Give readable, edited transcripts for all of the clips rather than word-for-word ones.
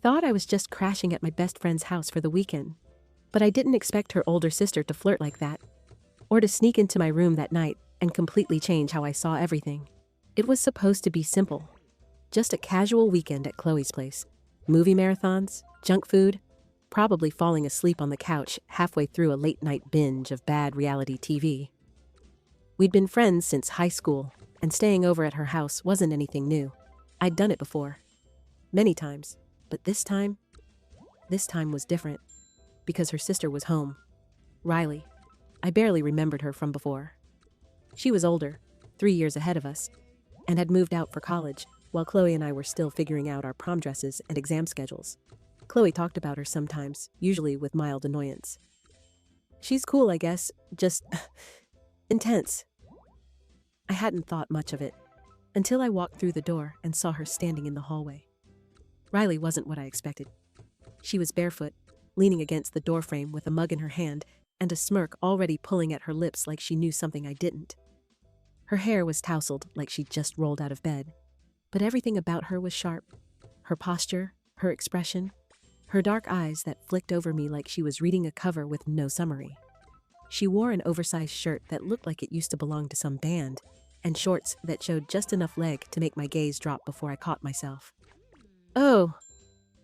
thought I was just crashing at my best friend's house for the weekend, but I didn't expect her older sister to flirt like that, or to sneak into my room that night and completely change how I saw everything. It was supposed to be simple. Just a casual weekend at Chloe's place. Movie marathons, junk food, probably falling asleep on the couch halfway through a late-night binge of bad reality TV. We'd been friends since high school, and staying over at her house wasn't anything new. I'd done it before. Many times. But this time was different. Because her sister was home. Riley. I barely remembered her from before. She was older, 3 years ahead of us, and had moved out for college, while Chloe and I were still figuring out our prom dresses and exam schedules. Chloe talked about her sometimes, usually with mild annoyance. She's cool, I guess, just intense. I hadn't thought much of it, until I walked through the door and saw her standing in the hallway. Riley wasn't what I expected. She was barefoot, leaning against the doorframe with a mug in her hand and a smirk already pulling at her lips like she knew something I didn't. Her hair was tousled like she'd just rolled out of bed, but everything about her was sharp. Her posture, her expression, her dark eyes that flicked over me like she was reading a cover with no summary. She wore an oversized shirt that looked like it used to belong to some band, and shorts that showed just enough leg to make my gaze drop before I caught myself. "Oh,"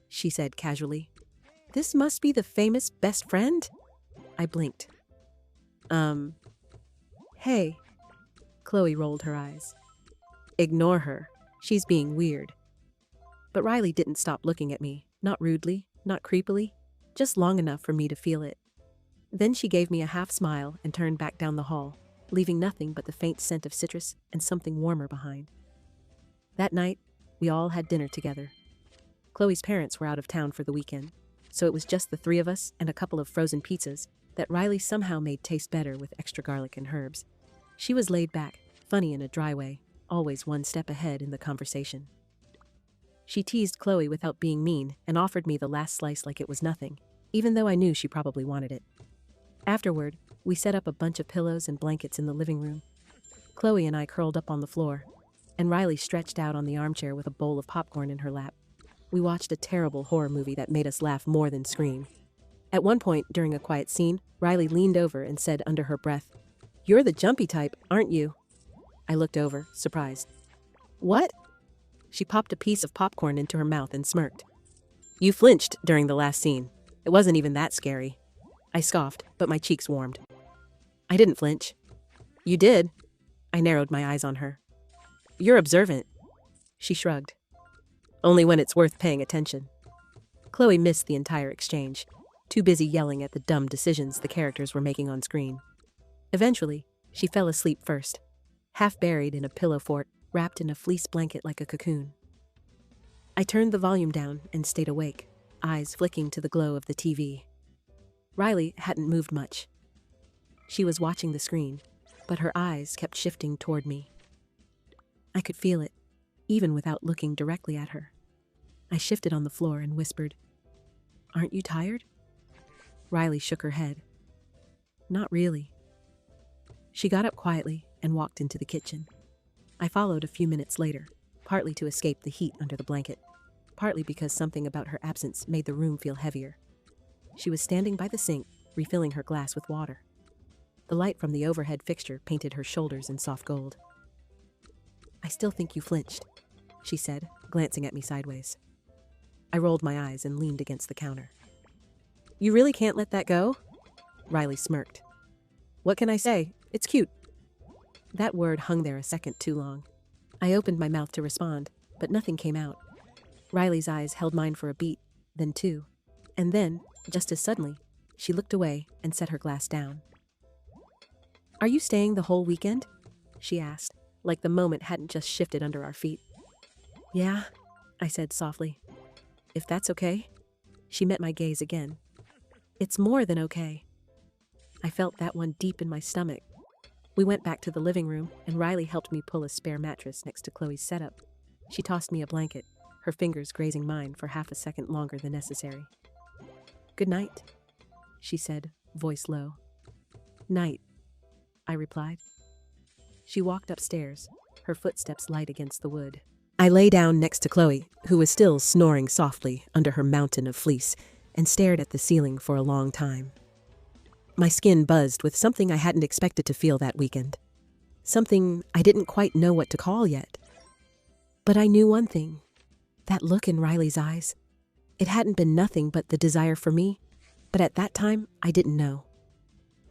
she said casually. "This must be the famous best friend?" I blinked. Hey." Chloe rolled her eyes. "Ignore her. She's being weird." But Riley didn't stop looking at me, not rudely, not creepily, just long enough for me to feel it. Then she gave me a half smile and turned back down the hall, leaving nothing but the faint scent of citrus and something warmer behind. That night, we all had dinner together. Chloe's parents were out of town for the weekend, so it was just the three of us and a couple of frozen pizzas that Riley somehow made taste better with extra garlic and herbs. She was laid back, funny in a dry way, always one step ahead in the conversation. She teased Chloe without being mean and offered me the last slice like it was nothing, even though I knew she probably wanted it. Afterward, we set up a bunch of pillows and blankets in the living room. Chloe and I curled up on the floor, and Riley stretched out on the armchair with a bowl of popcorn in her lap. We watched a terrible horror movie that made us laugh more than scream. At one point, during a quiet scene, Riley leaned over and said under her breath, "You're the jumpy type, aren't you?" I looked over, surprised. "What?" She popped a piece of popcorn into her mouth and smirked. "You flinched during the last scene. It wasn't even that scary." I scoffed, but my cheeks warmed. "I didn't flinch." "You did." I narrowed my eyes on her. "You're observant." She shrugged. "Only when it's worth paying attention." Chloe missed the entire exchange, too busy yelling at the dumb decisions the characters were making on screen. Eventually, she fell asleep first, half buried in a pillow fort, wrapped in a fleece blanket like a cocoon. I turned the volume down and stayed awake, eyes flicking to the glow of the TV. Riley hadn't moved much. She was watching the screen, but her eyes kept shifting toward me. I could feel it, even without looking directly at her. I shifted on the floor and whispered, "Aren't you tired?" Riley shook her head. "Not really." She got up quietly and walked into the kitchen. I followed a few minutes later, partly to escape the heat under the blanket, partly because something about her absence made the room feel heavier. She was standing by the sink, refilling her glass with water. The light from the overhead fixture painted her shoulders in soft gold. "I still think you flinched," she said, glancing at me sideways. I rolled my eyes and leaned against the counter. "You really can't let that go?" Riley smirked. "What can I say? It's cute." That word hung there a second too long. I opened my mouth to respond, but nothing came out. Riley's eyes held mine for a beat, then two, and then, just as suddenly, she looked away and set her glass down. "Are you staying the whole weekend?" she asked, like the moment hadn't just shifted under our feet. "Yeah," I said softly. "If that's okay." She met my gaze again. "It's more than okay." I felt that one deep in my stomach. We went back to the living room, and Riley helped me pull a spare mattress next to Chloe's setup. She tossed me a blanket, her fingers grazing mine for half a second longer than necessary. "Good night," she said, voice low. "Night," I replied. She walked upstairs, her footsteps light against the wood. I lay down next to Chloe, who was still snoring softly under her mountain of fleece, and stared at the ceiling for a long time. My skin buzzed with something I hadn't expected to feel that weekend. Something I didn't quite know what to call yet. But I knew one thing. That look in Riley's eyes. It hadn't been nothing but the desire for me, but at that time, I didn't know.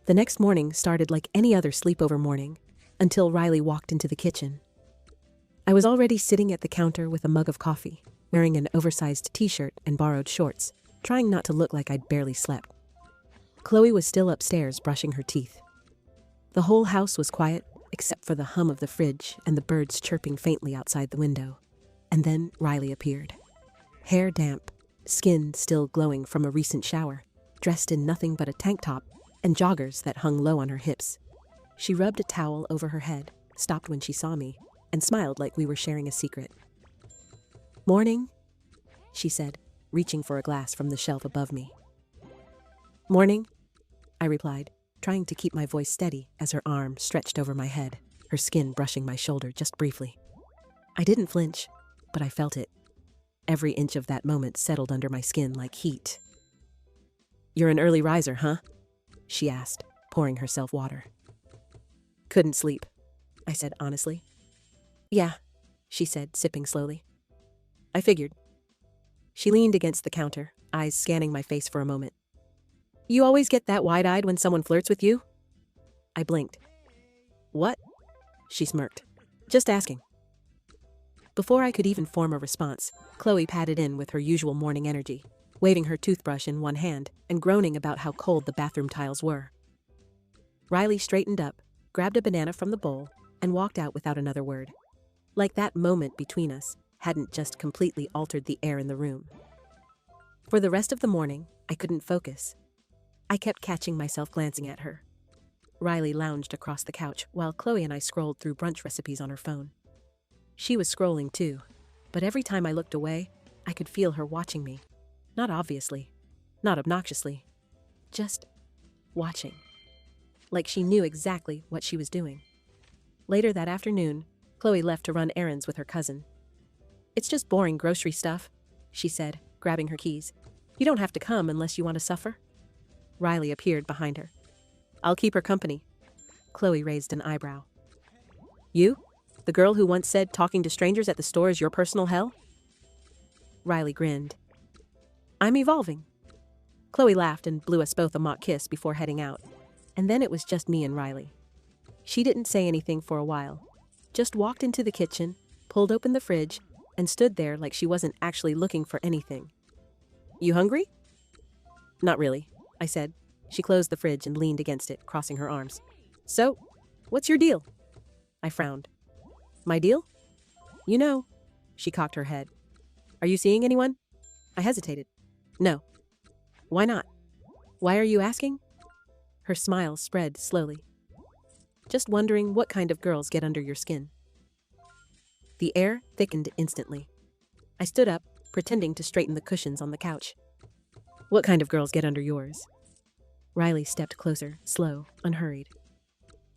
The next morning started like any other sleepover morning, until Riley walked into the kitchen. I was already sitting at the counter with a mug of coffee, wearing an oversized t-shirt and borrowed shorts, trying not to look like I'd barely slept. Chloe was still upstairs brushing her teeth. The whole house was quiet, except for the hum of the fridge and the birds chirping faintly outside the window. And then Riley appeared. Hair damp, skin still glowing from a recent shower, dressed in nothing but a tank top and joggers that hung low on her hips. She rubbed a towel over her head, stopped when she saw me, and smiled like we were sharing a secret. "Morning," she said, reaching for a glass from the shelf above me. "Morning," I replied, trying to keep my voice steady as her arm stretched over my head, her skin brushing my shoulder just briefly. I didn't flinch, but I felt it. Every inch of that moment settled under my skin like heat. "You're an early riser, huh?" she asked, pouring herself water. "Couldn't sleep," I said honestly. "Yeah," she said, sipping slowly. "I figured." She leaned against the counter, eyes scanning my face for a moment. "You always get that wide-eyed when someone flirts with you?" I blinked. "What?" she smirked. "Just asking." Before I could even form a response, Chloe patted in with her usual morning energy, waving her toothbrush in one hand and groaning about how cold the bathroom tiles were. Riley straightened up, grabbed a banana from the bowl, and walked out without another word. Like that moment between us hadn't just completely altered the air in the room. For the rest of the morning, I couldn't focus. I kept catching myself glancing at her. Riley lounged across the couch while Chloe and I scrolled through brunch recipes on her phone. She was scrolling too, but every time I looked away, I could feel her watching me. Not obviously, not obnoxiously, just watching. Like she knew exactly what she was doing. Later that afternoon, Chloe left to run errands with her cousin. "It's just boring grocery stuff," she said, grabbing her keys. "You don't have to come unless you want to suffer." Riley appeared behind her. "I'll keep her company." Chloe raised an eyebrow. "You? The girl who once said talking to strangers at the store is your personal hell?" Riley grinned. "I'm evolving." Chloe laughed and blew us both a mock kiss before heading out. And then it was just me and Riley. She didn't say anything for a while, just walked into the kitchen, pulled open the fridge, and stood there like she wasn't actually looking for anything. "You hungry?" "Not really," I said. She closed the fridge and leaned against it, crossing her arms. "So, what's your deal?" I frowned. "My deal?" "You know." She cocked her head. "Are you seeing anyone?" I hesitated. "No." "Why not?" "Why are you asking?" Her smile spread slowly. "Just wondering what kind of girls get under your skin." The air thickened instantly. I stood up, pretending to straighten the cushions on the couch. "What kind of girls get under yours?" Riley stepped closer, slow, unhurried.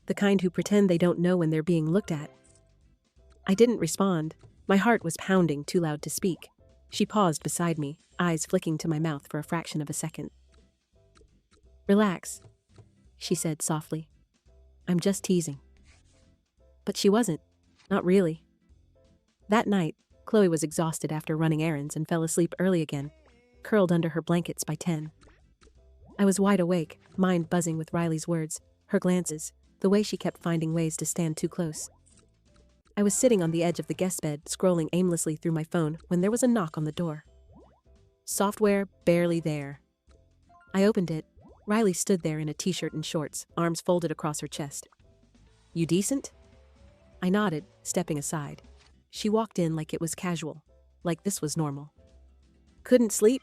"The kind who pretend they don't know when they're being looked at." I didn't respond. My heart was pounding too loud to speak. She paused beside me, eyes flicking to my mouth for a fraction of a second. "Relax," she said softly. "I'm just teasing." But she wasn't. Not really. That night, Chloe was exhausted after running errands and fell asleep early again, curled under her blankets by 10. I was wide awake, mind buzzing with Riley's words, her glances, the way she kept finding ways to stand too close. I was sitting on the edge of the guest bed, scrolling aimlessly through my phone when there was a knock on the door. Software barely there. I opened it. Riley stood there in a t-shirt and shorts, arms folded across her chest. "You decent?" I nodded, stepping aside. She walked in like it was casual, like this was normal. "Couldn't sleep?"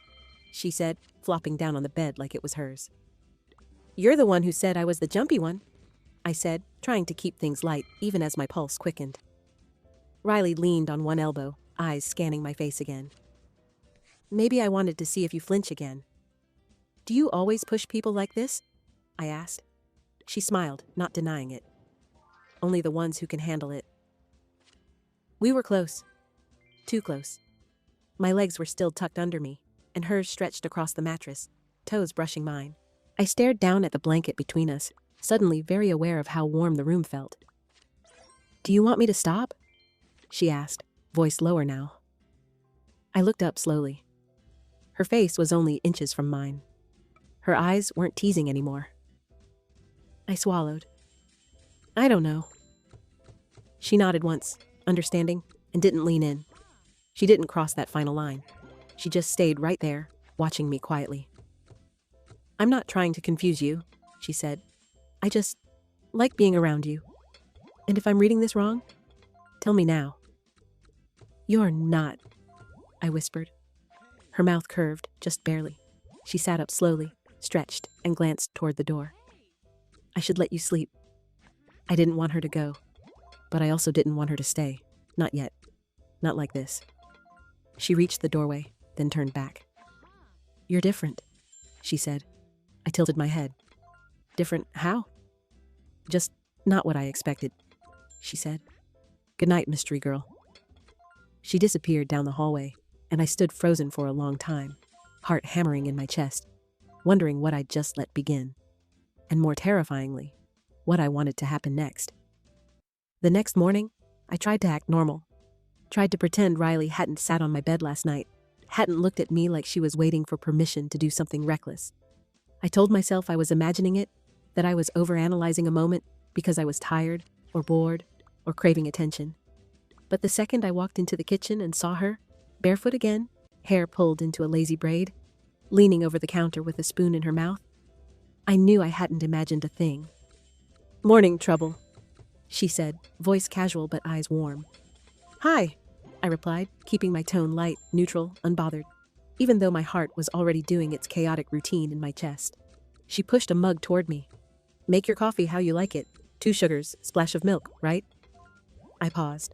she said, flopping down on the bed like it was hers. "You're the one who said I was the jumpy one," I said, trying to keep things light even as my pulse quickened. Riley leaned on one elbow, eyes scanning my face again. "Maybe I wanted to see if you flinch again." "Do you always push people like this?" I asked. She smiled, not denying it. "Only the ones who can handle it." We were close. Too close. My legs were still tucked under me, and hers stretched across the mattress, toes brushing mine. I stared down at the blanket between us, suddenly very aware of how warm the room felt. "Do you want me to stop?" she asked, voice lower now. I looked up slowly. Her face was only inches from mine. Her eyes weren't teasing anymore. I swallowed. "I don't know." She nodded once, understanding, and didn't lean in. She didn't cross that final line. She just stayed right there, watching me quietly. "I'm not trying to confuse you," she said. "I just like being around you. And if I'm reading this wrong, tell me now." "You're not," I whispered. Her mouth curved, just barely. She sat up slowly, stretched, and glanced toward the door. "I should let you sleep." I didn't want her to go, but I also didn't want her to stay. Not yet. Not like this. She reached the doorway, then turned back. "You're different," she said. I tilted my head. "Different how?" "Just not what I expected," she said. "Good night, mystery girl." She disappeared down the hallway, and I stood frozen for a long time, heart hammering in my chest, wondering what I'd just let begin. And more terrifyingly, what I wanted to happen next. The next morning, I tried to act normal. Tried to pretend Riley hadn't sat on my bed last night, hadn't looked at me like she was waiting for permission to do something reckless. I told myself I was imagining it, that I was overanalyzing a moment because I was tired, or bored, or craving attention. But the second I walked into the kitchen and saw her, barefoot again, hair pulled into a lazy braid, leaning over the counter with a spoon in her mouth, I knew I hadn't imagined a thing. "Morning, Trouble," she said, voice casual but eyes warm. "Hi," I replied, keeping my tone light, neutral, unbothered, even though my heart was already doing its chaotic routine in my chest. She pushed a mug toward me. "Make your coffee how you like it. 2 sugars, splash of milk, right?" I paused.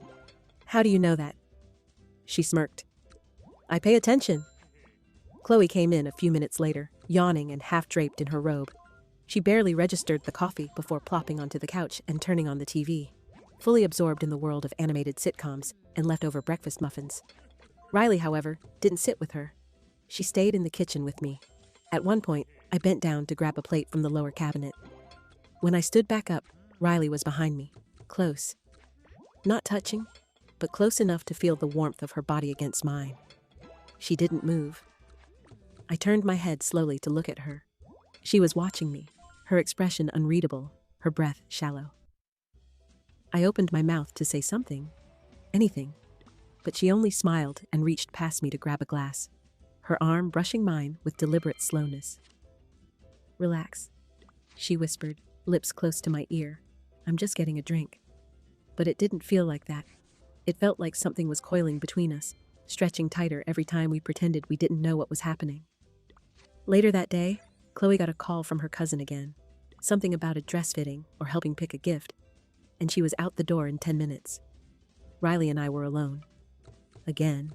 "How do you know that?" She smirked. "I pay attention." Chloe came in a few minutes later, yawning and half-draped in her robe. She barely registered the coffee before plopping onto the couch and turning on the TV, fully absorbed in the world of animated sitcoms and leftover breakfast muffins. Riley, however, didn't sit with her. She stayed in the kitchen with me. At one point, I bent down to grab a plate from the lower cabinet. When I stood back up, Riley was behind me, close. Not touching, but close enough to feel the warmth of her body against mine. She didn't move. I turned my head slowly to look at her. She was watching me, her expression unreadable, her breath shallow. I opened my mouth to say something, anything, but she only smiled and reached past me to grab a glass, her arm brushing mine with deliberate slowness. "Relax," she whispered, lips close to my ear. "I'm just getting a drink." But it didn't feel like that. It felt like something was coiling between us, stretching tighter every time we pretended we didn't know what was happening. Later that day, Chloe got a call from her cousin again, something about a dress fitting or helping pick a gift, and she was out the door in 10 minutes. Riley and I were alone. Again.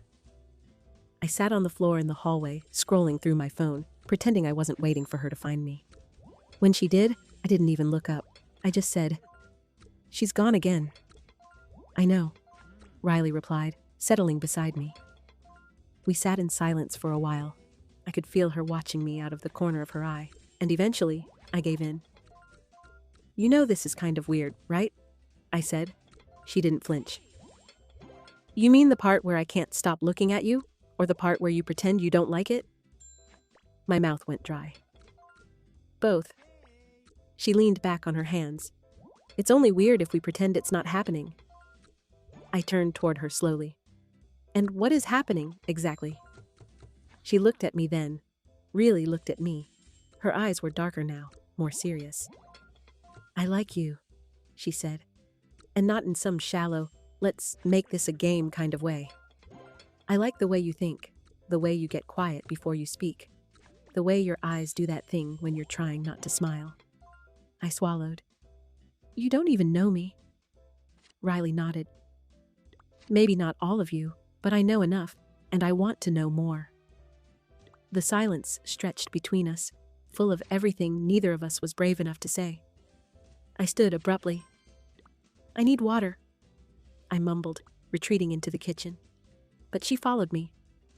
I sat on the floor in the hallway, scrolling through my phone, pretending I wasn't waiting for her to find me. When she did, I didn't even look up. I just said, "She's gone again." "I know," Riley replied, settling beside me. We sat in silence for a while. I could feel her watching me out of the corner of her eye, and eventually, I gave in. "You know this is kind of weird, right?" I said. She didn't flinch. "You mean the part where I can't stop looking at you? Or the part where you pretend you don't like it?" My mouth went dry. "Both." She leaned back on her hands. "It's only weird if we pretend it's not happening." I turned toward her slowly. "And what is happening, exactly?" She looked at me then, really looked at me. Her eyes were darker now, more serious. "I like you," she said, and not in some shallow, let's make this a game kind of way. "I like the way you think, the way you get quiet before you speak, the way your eyes do that thing when you're trying not to smile." I swallowed. "You don't even know me." Riley nodded. "Maybe not all of you, but I know enough, and I want to know more." The silence stretched between us, full of everything neither of us was brave enough to say. I stood abruptly. "I need water," I mumbled, retreating into the kitchen. But she followed me.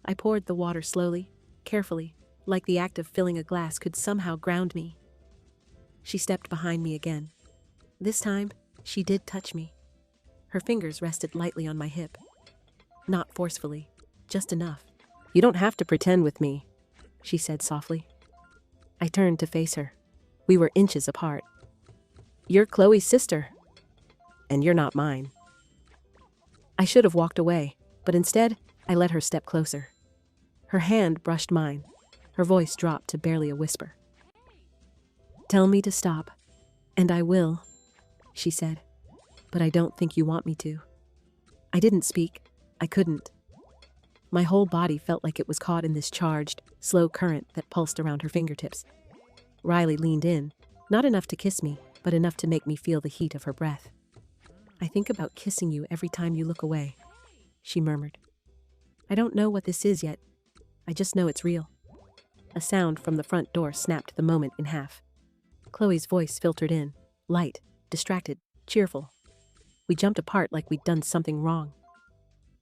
I poured the water slowly, carefully, like the act of filling a glass could somehow ground me. She stepped behind me again. This time, she did touch me. Her fingers rested lightly on my hip. Not forcefully, just enough. "You don't have to pretend with me," she said softly. I turned to face her. We were inches apart. "You're Chloe's sister, and you're not mine." I should have walked away, but instead, I let her step closer. Her hand brushed mine. Her voice dropped to barely a whisper. "Tell me to stop, and I will," she said. "But I don't think you want me to." I didn't speak. I couldn't. My whole body felt like it was caught in this charged, slow current that pulsed around her fingertips. Riley leaned in, not enough to kiss me, but enough to make me feel the heat of her breath. "I think about kissing you every time you look away," she murmured. "I don't know what this is yet. I just know it's real." A sound from the front door snapped the moment in half. Chloe's voice filtered in, light, distracted, cheerful. We jumped apart like we'd done something wrong.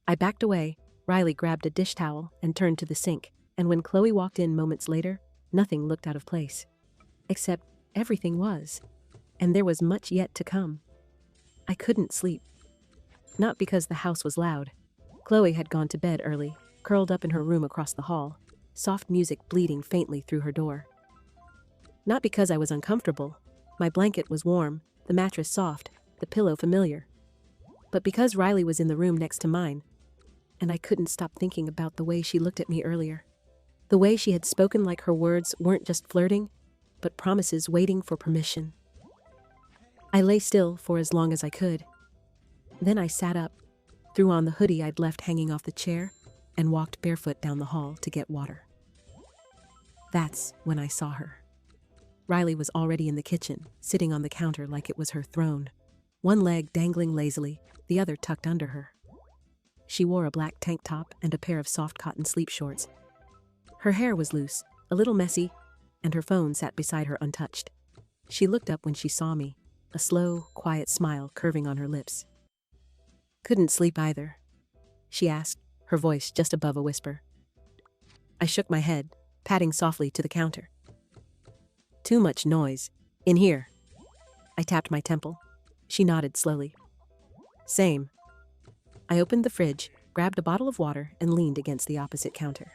I backed away. Riley grabbed a dish towel and turned to the sink, and when Chloe walked in moments later, nothing looked out of place. Except everything was, and there was much yet to come. I couldn't sleep. Not because the house was loud. Chloe had gone to bed early, curled up in her room across the hall, soft music bleeding faintly through her door. Not because I was uncomfortable. My blanket was warm, the mattress soft, the pillow familiar. But because Riley was in the room next to mine, and I couldn't stop thinking about the way she looked at me earlier. The way she had spoken like her words weren't just flirting, but promises waiting for permission. I lay still for as long as I could. Then I sat up, threw on the hoodie I'd left hanging off the chair, and walked barefoot down the hall to get water. That's when I saw her. Riley was already in the kitchen, sitting on the counter like it was her throne. One leg dangling lazily, the other tucked under her. She wore a black tank top and a pair of soft cotton sleep shorts. Her hair was loose, a little messy, and her phone sat beside her untouched. She looked up when she saw me, a slow, quiet smile curving on her lips. "Couldn't sleep either?" she asked, her voice just above a whisper. I shook my head, patting softly to the counter. "Too much noise. In here." I tapped my temple. She nodded slowly. "Same." I opened the fridge, grabbed a bottle of water, and leaned against the opposite counter.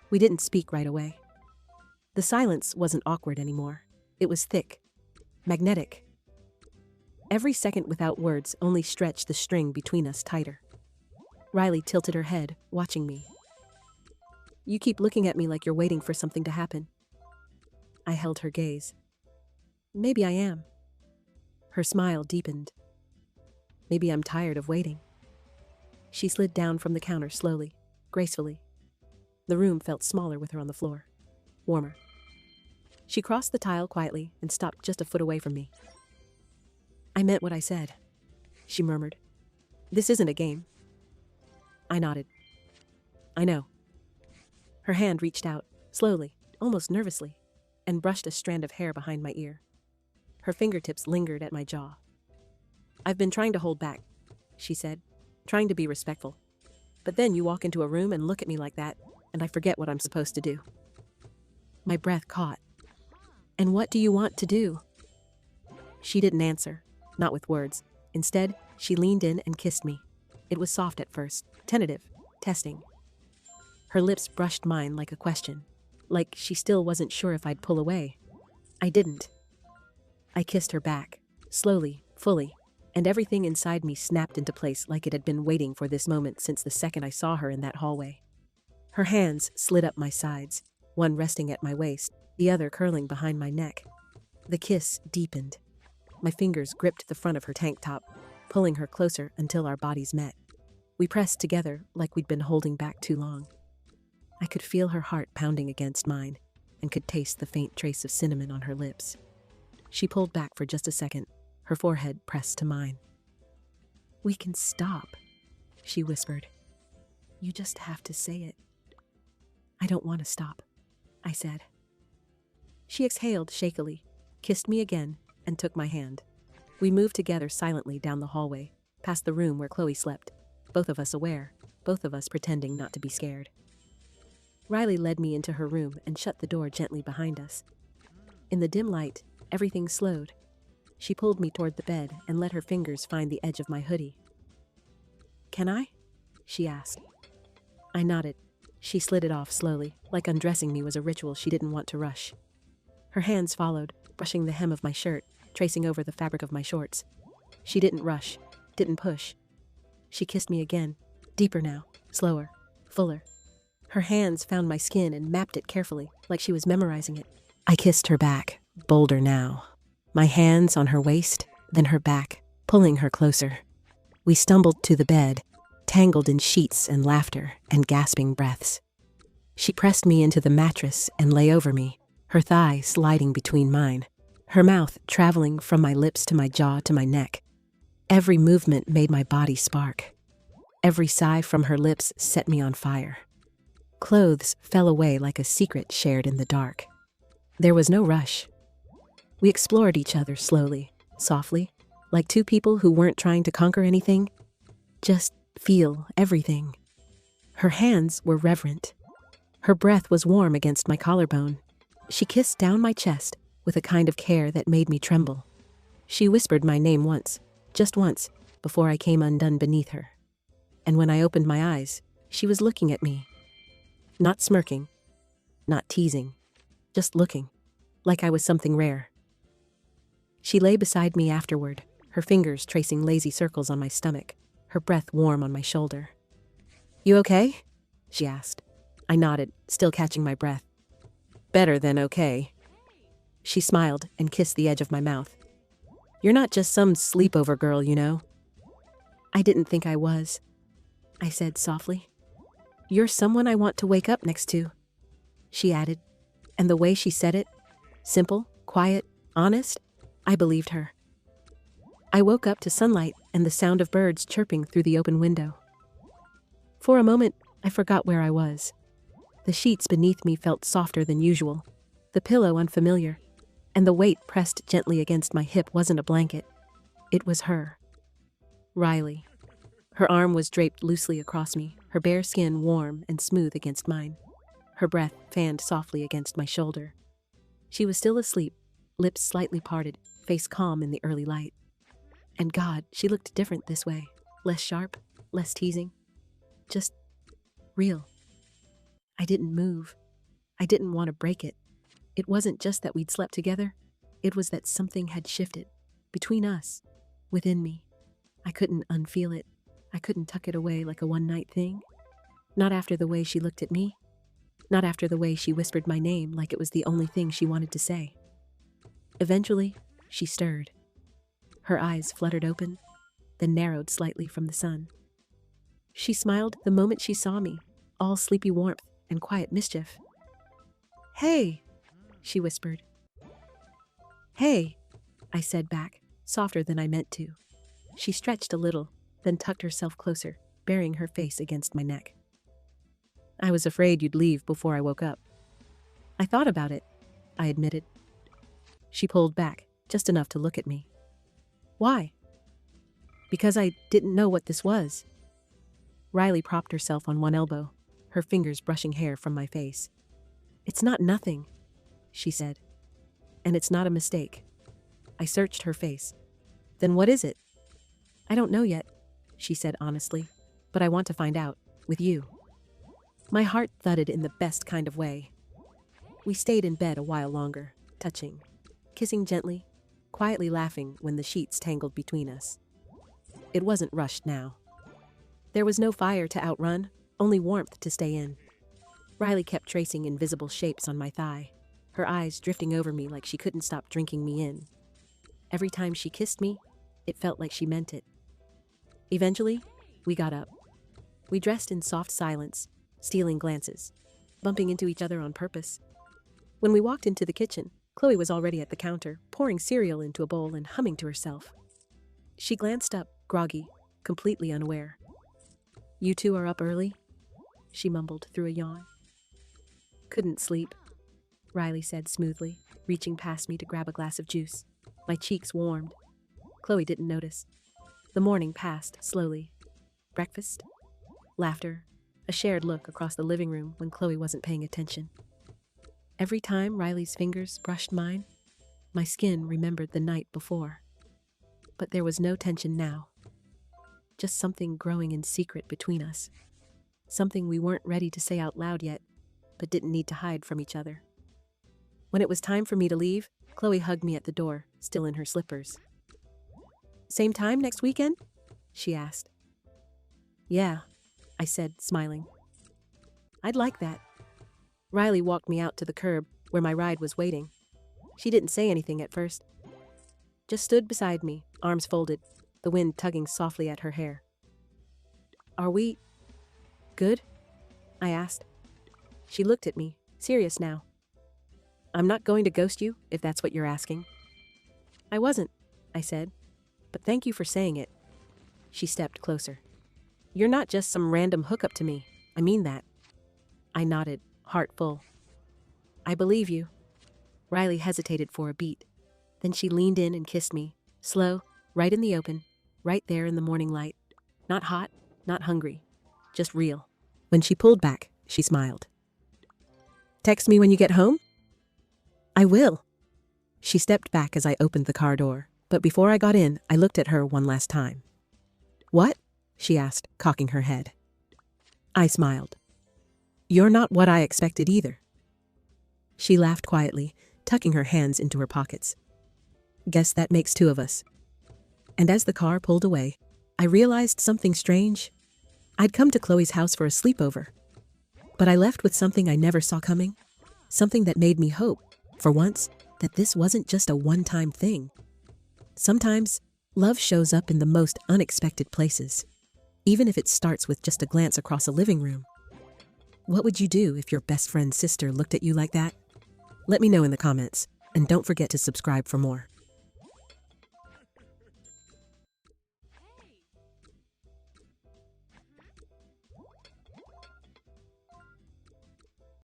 We didn't speak right away. The silence wasn't awkward anymore. It was thick, magnetic. Every second without words only stretched the string between us tighter. Riley tilted her head, watching me. "You keep looking at me like you're waiting for something to happen." I held her gaze. "Maybe I am." Her smile deepened. "Maybe I'm tired of waiting." She slid down from the counter slowly, gracefully. The room felt smaller with her on the floor, warmer. She crossed the tile quietly and stopped just a foot away from me. "I meant what I said," she murmured. "This isn't a game." I nodded. "I know." Her hand reached out, slowly, almost nervously, and brushed a strand of hair behind my ear. Her fingertips lingered at my jaw. "I've been trying to hold back," she said, "trying to be respectful. But then you walk into a room and look at me like that, and I forget what I'm supposed to do." My breath caught. "And what do you want to do?" She didn't answer, not with words. Instead, she leaned in and kissed me. It was soft at first, tentative, testing. Her lips brushed mine like a question, like she still wasn't sure if I'd pull away. I didn't. I kissed her back, slowly, fully, and everything inside me snapped into place like it had been waiting for this moment since the second I saw her in that hallway. Her hands slid up my sides, one resting at my waist, the other curling behind my neck. The kiss deepened. My fingers gripped the front of her tank top, pulling her closer until our bodies met. We pressed together like we'd been holding back too long. I could feel her heart pounding against mine and could taste the faint trace of cinnamon on her lips. She pulled back for just a second, her forehead pressed to mine. "We can stop," she whispered. "You just have to say it." "I don't want to stop," I said. She exhaled shakily, kissed me again, and took my hand. We moved together silently down the hallway, past the room where Chloe slept, both of us aware, both of us pretending not to be scared. Riley led me into her room and shut the door gently behind us. In the dim light, everything slowed. She pulled me toward the bed and let her fingers find the edge of my hoodie. "Can I?" she asked. I nodded. She slid it off slowly, like undressing me was a ritual she didn't want to rush. Her hands followed, brushing the hem of my shirt, tracing over the fabric of my shorts. She didn't rush, didn't push. She kissed me again, deeper now, slower, fuller. Her hands found my skin and mapped it carefully, like she was memorizing it. I kissed her back, bolder now. My hands on her waist, then her back, pulling her closer. We stumbled to the bed, tangled in sheets and laughter and gasping breaths. She pressed me into the mattress and lay over me, her thigh sliding between mine, her mouth traveling from my lips to my jaw to my neck. Every movement made my body spark. Every sigh from her lips set me on fire. Clothes fell away like a secret shared in the dark. There was no rush. We explored each other slowly, softly, like two people who weren't trying to conquer anything, just feel everything. Her hands were reverent. Her breath was warm against my collarbone. She kissed down my chest with a kind of care that made me tremble. She whispered my name once, just once, before I came undone beneath her. And when I opened my eyes, she was looking at me. Not smirking, not teasing, just looking, like I was something rare. She lay beside me afterward, her fingers tracing lazy circles on my stomach, her breath warm on my shoulder. "You okay?" she asked. I nodded, still catching my breath. "Better than okay." She smiled and kissed the edge of my mouth. "You're not just some sleepover girl, you know." "I didn't think I was," I said softly. "You're someone I want to wake up next to," she added, and the way she said it, simple, quiet, honest, I believed her. I woke up to sunlight and the sound of birds chirping through the open window. For a moment, I forgot where I was. The sheets beneath me felt softer than usual, the pillow unfamiliar, and the weight pressed gently against my hip wasn't a blanket. It was her. Riley. Her arm was draped loosely across me, her bare skin warm and smooth against mine. Her breath fanned softly against my shoulder. She was still asleep, lips slightly parted, face calm in the early light. And God, she looked different this way. Less sharp, less teasing. Just real. I didn't move. I didn't want to break it. It wasn't just that we'd slept together. It was that something had shifted. Between us. Within me. I couldn't unfeel it. I couldn't tuck it away like a one-night thing. Not after the way she looked at me. Not after the way she whispered my name like it was the only thing she wanted to say. Eventually, she stirred. Her eyes fluttered open, then narrowed slightly from the sun. She smiled the moment she saw me, all sleepy warmth and quiet mischief. "Hey," she whispered. "Hey," I said back, softer than I meant to. She stretched a little, then tucked herself closer, burying her face against my neck. "I was afraid you'd leave before I woke up." "I thought about it," I admitted. She pulled back, just enough to look at me. "Why?" "Because I didn't know what this was." Riley propped herself on one elbow, her fingers brushing hair from my face. "It's not nothing," she said. "And it's not a mistake." I searched her face. "Then what is it?" "I don't know yet," she said honestly, "but I want to find out, with you." My heart thudded in the best kind of way. We stayed in bed a while longer, touching, kissing gently, quietly laughing when the sheets tangled between us. It wasn't rushed now. There was no fire to outrun, only warmth to stay in. Riley kept tracing invisible shapes on my thigh, her eyes drifting over me like she couldn't stop drinking me in. Every time she kissed me, it felt like she meant it. Eventually, we got up. We dressed in soft silence, stealing glances, bumping into each other on purpose. When we walked into the kitchen, Chloe was already at the counter, pouring cereal into a bowl and humming to herself. She glanced up, groggy, completely unaware. "You two are up early?" she mumbled through a yawn. "Couldn't sleep," Riley said smoothly, reaching past me to grab a glass of juice. My cheeks warmed. Chloe didn't notice. The morning passed slowly. Breakfast, laughter, a shared look across the living room when Chloe wasn't paying attention. Every time Riley's fingers brushed mine, my skin remembered the night before. But there was no tension now. Just something growing in secret between us. Something we weren't ready to say out loud yet, but didn't need to hide from each other. When it was time for me to leave, Chloe hugged me at the door, still in her slippers. "Same time next weekend?" she asked. "Yeah," I said, smiling. "I'd like that." Riley walked me out to the curb where my ride was waiting. She didn't say anything at first. Just stood beside me, arms folded, the wind tugging softly at her hair. "Are we good?" I asked. She looked at me, serious now. "I'm not going to ghost you, if that's what you're asking." "I wasn't," I said, "but thank you for saying it." She stepped closer. "You're not just some random hookup to me. I mean that." I nodded, heart full. "I believe you." Riley hesitated for a beat. Then she leaned in and kissed me, slow, right in the open, right there in the morning light. Not hot, not hungry, just real. When she pulled back, she smiled. "Text me when you get home?" "I will." She stepped back as I opened the car door, but before I got in, I looked at her one last time. "What?" she asked, cocking her head. I smiled. "You're not what I expected either." She laughed quietly, tucking her hands into her pockets. "Guess that makes two of us." And as the car pulled away, I realized something strange. I'd come to Chloe's house for a sleepover, but I left with something I never saw coming, something that made me hope, for once, that this wasn't just a one-time thing. Sometimes, love shows up in the most unexpected places, even if it starts with just a glance across a living room. What would you do if your best friend's sister looked at you like that? Let me know in the comments, and don't forget to subscribe for more.